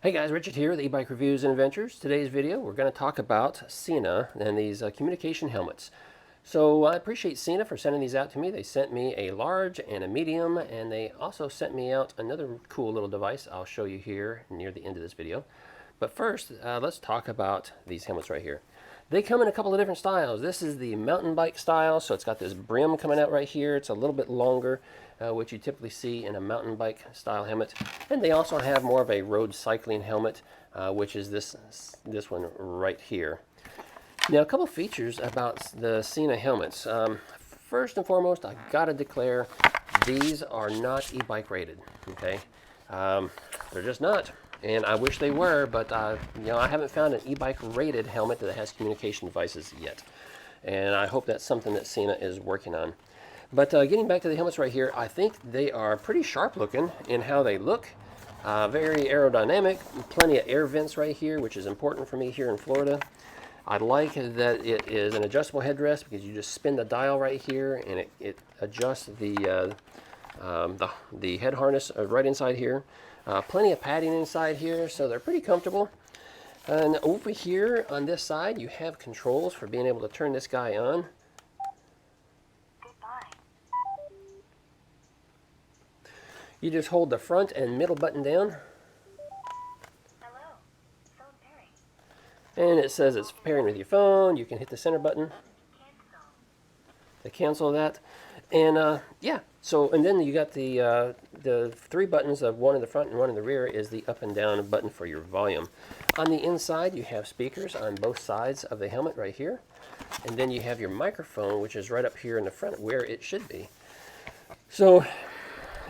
Hey guys, Richard here with eBike Reviews and Adventures. Today's video, we're going to talk about SENA and these communication helmets. So I appreciate SENA for sending these out to me. They sent me a large and a medium, and they also sent me out another cool little device I'll show you here near the end of this video. But first, let's talk about these helmets right here. They come in a couple of different styles. This is the mountain bike style, so it's got this brim coming out right here. It's a little bit longer, which you typically see in a mountain bike style helmet. And they also have more of a road cycling helmet, which is this one right here. Now, a couple features about the SENA helmets. First and foremost, I gotta declare these are not e-bike rated. Okay, they're just not. And I wish they were, but I haven't found an e-bike rated helmet that has communication devices yet. And I hope that's something that SENA is working on. But getting back to the helmets right here, I think they are pretty sharp looking in how they look. Very aerodynamic, plenty of air vents right here, which is important for me here in Florida. I like that it is an adjustable headrest because you just spin the dial right here and it adjusts the head harness right inside here. Plenty of padding inside here, so they're pretty comfortable. And over here on this side, you have controls for being able to turn this guy on. You just hold the front and middle button down. Hello. Phone pairing. And it says it's pairing with your phone. You can hit the center button Cancel. to cancel that. And yeah, so and then you got the three buttons, of one in the front and one in the rear is the up and down button for your volume. On the inside, you have speakers on both sides of the helmet right here. And then you have your microphone, which is right up here in the front where it should be. So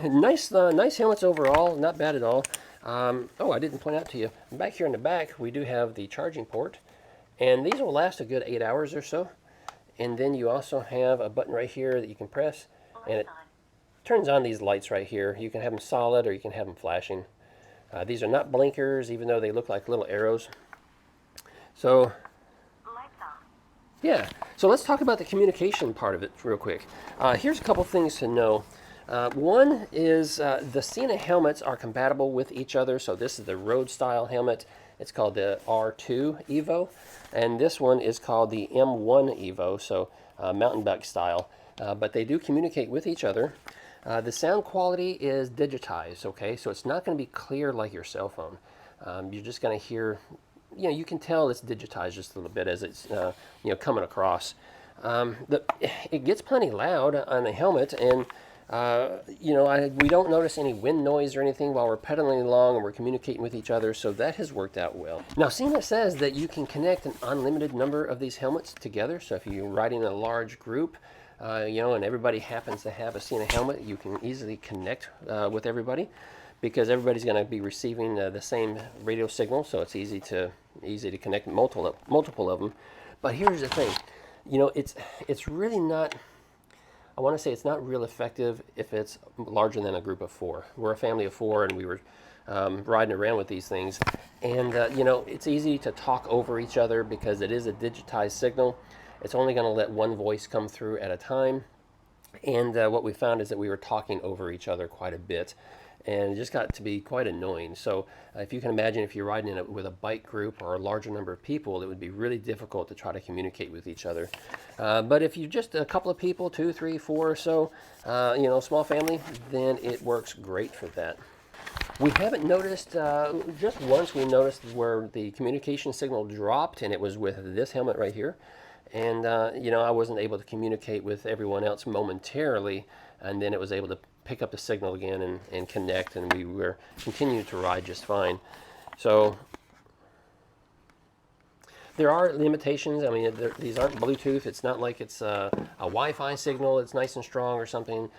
nice helmets overall, not bad at all. Oh, I didn't point out to you, back here in the back, we do have the charging port. And these will last a good 8 hours or so. And then you also have a button right here that you can press, and it turns on these lights right here. You can have them solid or you can have them flashing. These are not blinkers, even though they look like little arrows. So, Lights off. yeah. So let's talk about the communication part of it real quick. Here's a couple things to know. One is the SENA helmets are compatible with each other. So this is the road style helmet. It's called the R2 Evo, and this one is called the M1 Evo, so mountain bike style. But they do communicate with each other. The sound quality is digitized, okay? So it's not going to be clear like your cell phone. You're just going to hear, you can tell it's digitized just a little bit as it's, coming across. It gets plenty loud on the helmet, and we don't notice any wind noise or anything while we're pedaling along and we're communicating with each other, so that has worked out well. Now, SENA says that you can connect an unlimited number of these helmets together, so if you're riding in a large group, and everybody happens to have a SENA helmet, you can easily connect with everybody because everybody's going to be receiving the same radio signal, so it's easy to connect multiple of them. But here's the thing, it's really not. I want to say it's not real effective if it's larger than a group of four. We're a family of four, and we were riding around with these things. And, it's easy to talk over each other because it is a digitized signal. It's only going to let one voice come through at a time. And what we found is that we were talking over each other quite a bit. And it just got to be quite annoying. So if you can imagine if you're riding with a bike group or a larger number of people, it would be really difficult to try to communicate with each other. But if you're just a couple of people, 2, 3, 4 or so, small family, then it works great for that. We haven't noticed, just once we noticed where the communication signal dropped, and it was with this helmet right here. And, I wasn't able to communicate with everyone else momentarily, and then it was able to pick up the signal again and connect, and we were continuing to ride just fine. So there are limitations. I mean, these aren't Bluetooth. It's not like it's a Wi-Fi signal. It's nice and strong or something.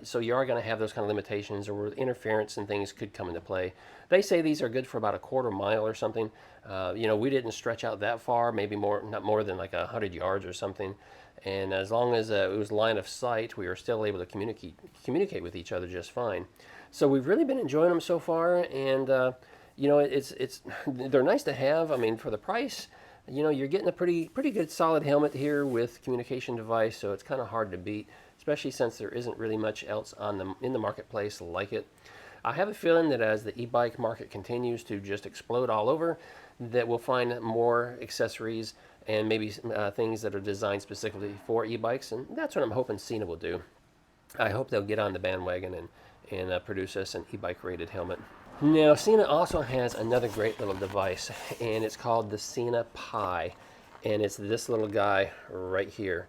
So you are going to have those kind of limitations, or where interference and things could come into play. They say these are good for about a quarter mile or something. We didn't stretch out that far, maybe not more than like 100 yards or something. And as long as it was line of sight, we were still able to communicate with each other just fine. So we've really been enjoying them so far, and they're nice to have. I mean, for the price, you're getting a pretty good solid helmet here with communication device, so it's kind of hard to beat, especially since there isn't really much else in the marketplace like it. I have a feeling that as the e-bike market continues to just explode all over, that we'll find more accessories and maybe things that are designed specifically for e-bikes, and that's what I'm hoping SENA will do. I hope they'll get on the bandwagon and produce us an e-bike rated helmet. Now, SENA also has another great little device, and it's called the SENA Pie, and it's this little guy right here.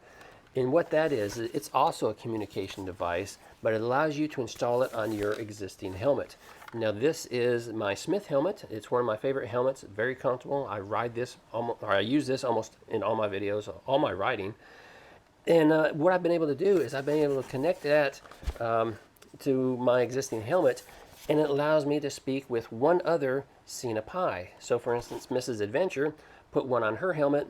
And what that is, it's also a communication device, but it allows you to install it on your existing helmet. Now, this is my Smith helmet. It's one of my favorite helmets. Very comfortable. I ride this almost, or I use this almost in all my videos, all my riding. And what I've been able to do is I've been able to connect that to my existing helmet, and it allows me to speak with one other SENA Pie. So, for instance, Mrs. Adventure put one on her helmet,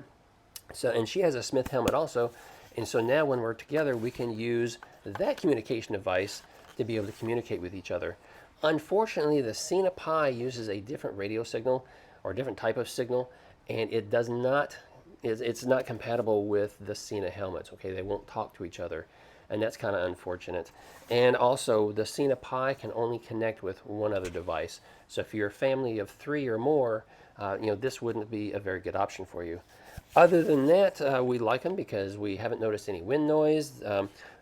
and she has a Smith helmet also. And so now when we're together, we can use that communication device to be able to communicate with each other. Unfortunately, the SENA Pie uses a different radio signal or a different type of signal, and it does not, it's not compatible with the SENA helmets. Okay, they won't talk to each other, and that's kind of unfortunate. And also, the SENA Pie can only connect with one other device. So if you're a family of 3 or more, this wouldn't be a very good option for you. Other than that, we like them because we haven't noticed any wind noise.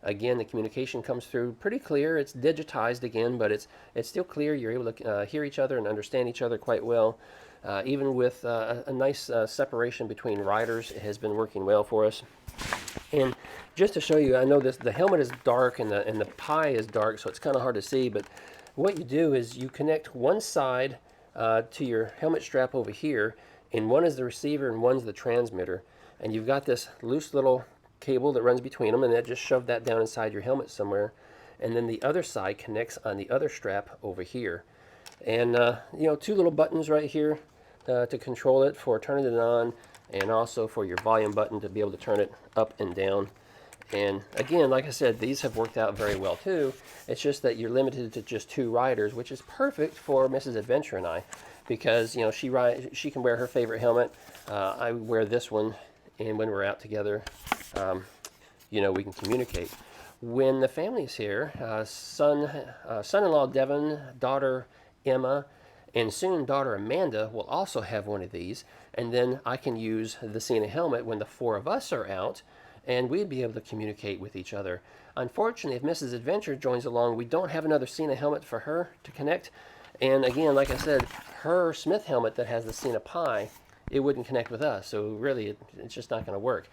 Again, the communication comes through pretty clear. It's digitized again, but it's still clear. You're able to hear each other and understand each other quite well. Even with a nice separation between riders, it has been working well for us. And just to show you, I know the helmet is dark and the Pie is dark, so it's kind of hard to see, but what you do is you connect one side to your helmet strap over here, and one is the receiver and one's the transmitter, and you've got this loose little cable that runs between them, and that just shove that down inside your helmet somewhere, and then the other side connects on the other strap over here. And 2 little buttons right here to control it for turning it on, and also for your volume button to be able to turn it up and down. And again, like I said, these have worked out very well too. It's just that you're limited to just 2 riders, which is perfect for Mrs. Adventure and I, because she can wear her favorite helmet. I wear this one, and when we're out together, we can communicate. When the family's here, son-in-law Devin, daughter Emma, and soon daughter Amanda will also have one of these, and then I can use the SENA helmet when the 4 of us are out, and we'd be able to communicate with each other. Unfortunately, if Mrs. Adventure joins along, we don't have another SENA helmet for her to connect. And again, like I said, her Smith helmet that has the SENA Pie, it wouldn't connect with us. So really, it's just not going to work.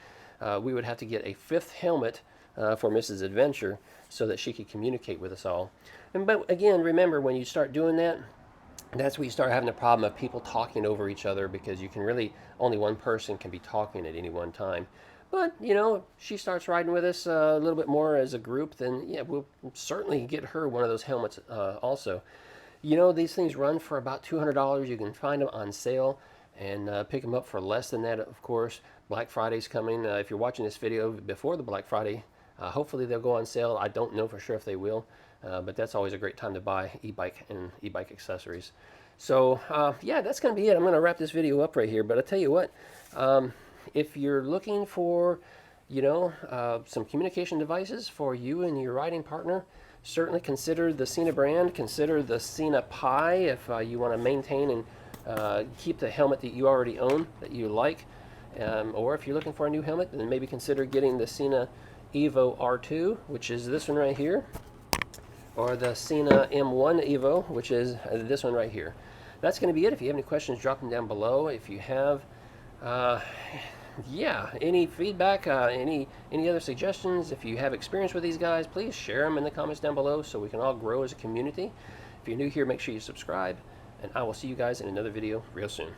We would have to get a 5th helmet for Mrs. Adventure so that she could communicate with us all. But again, remember, when you start doing that, that's where you start having the problem of people talking over each other, because you can really, only one person can be talking at any one time. But, she starts riding with us a little bit more as a group, then, yeah, we'll certainly get her one of those helmets also. These things run for about $200. You can find them on sale and pick them up for less than that, of course. Black Friday's coming. If you're watching this video before the Black Friday, hopefully they'll go on sale. I don't know for sure if they will, but that's always a great time to buy e-bike and e-bike accessories. So, yeah, that's going to be it. I'm going to wrap this video up right here, but I'll tell you what. If you're looking for, some communication devices for you and your riding partner, certainly consider the SENA brand. Consider the SENA Pie if you want to maintain and keep the helmet that you already own that you like. Or if you're looking for a new helmet, then maybe consider getting the SENA Evo R2, which is this one right here, or the SENA M1 Evo, which is this one right here. That's going to be it. If you have any questions, drop them down below. If you have any feedback, any other suggestions, if you have experience with these guys, please share them in the comments down below so we can all grow as a community. If you're new here, make sure you subscribe, and I will see you guys in another video real soon.